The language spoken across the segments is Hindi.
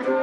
कल्ला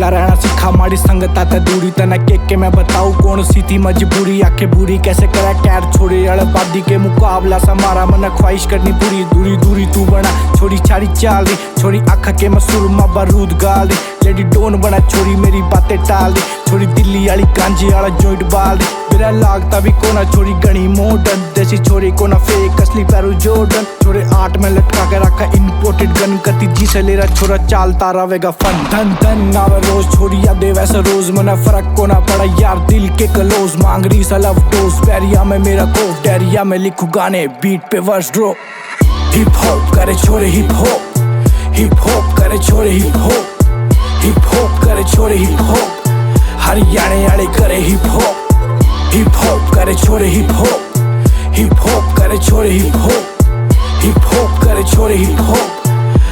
रहना सीखा माड़ी संगत आता दूरी तना के मैं बताऊं कौन सी थी मजबूरी। आंखें बुरी कैसे करा कैर छोड़े अड़बादी के मुकाबला सा मारा मना ख्वाहिश करनी पूरी। दूरी दूरी तू बना छोड़ी छाड़ी चाल दी छोड़ी आँख के मसूर मा बारूद गाल दी। लेडी डोन बना छोड़ी मेरी बातें टाल दी छोड़ी दिल्ली वाली गांजी वाला जॉइंट बाल दी। मेरा लागता भी कोना छोड़ी गणी मॉडर्न देसी छोड़ी कोना फेक असली पैरू जॉर्डन। छोड़े आर्ट में लटका के रखा इम्पोर्टेड गन करती जी से ले रहा छोरा चालता रहेगा फन। धन धन आवे रोज छोड़ी या दे वैसे रोज मना फर्क कोना पड़ा यार दिल के क्लोज। मांग रही सा लव डोज बैरिया में मेरा कोफ डायरिया में लिखूं गाने बीट पे वर्स ड्रॉप। हिप हॉप करे छोरे हिप हॉप करे छोरे हिप हॉप करे छोरे हिप हॉप। हरियाणे वाले करे हिप हॉप करे छोरे हिप हॉप करे छोरे हिप हॉप करे छोरे हिप हॉप।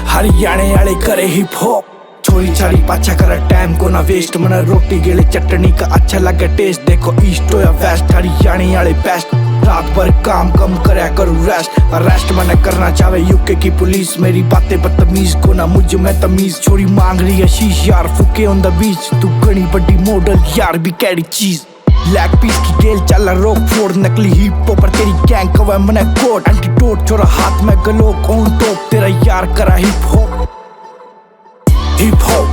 हरियाणे वाले करे हिप हॉप। छोरी छाड़ी पाछा करा टाइम को ना वेस्ट मना रोटी गेले चटनी का अच्छा लगे टेस्ट। देखो ईस्ट या वेस्ट हरियाणी वाले बेस्ट। रात भर काम कम करया करूँ रेस्ट मैंने करना चाहे यूके की पुलिस। मेरी बातें बदतमीज को ना मुझ में तमीज। छोरी मांग रही है शीश यार फुके ऑन द बीच। तू घनी बड़ी मॉडल यार भी कैडी चीज। लैग पीस की गेल चल रोक फोड़ नकली हिप हॉप पर तेरी गैंग कवा मने कोड। एंटीडोट छोरा हाथ में गलोक ऑन टॉप तेरा यार करा हिप हॉप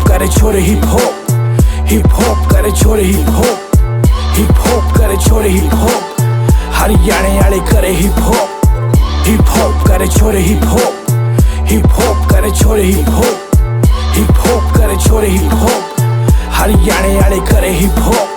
करे छोरे हिप हॉप करे छोरे हिप हॉप करे छोरे हिप हॉप। हरियाणे वाले करे हिप हॉप करे छोरे हिप हॉप करे छोरे हिप हॉप करे छोरे हिप हॉप। हरियाणे वाले करे हिप हॉप।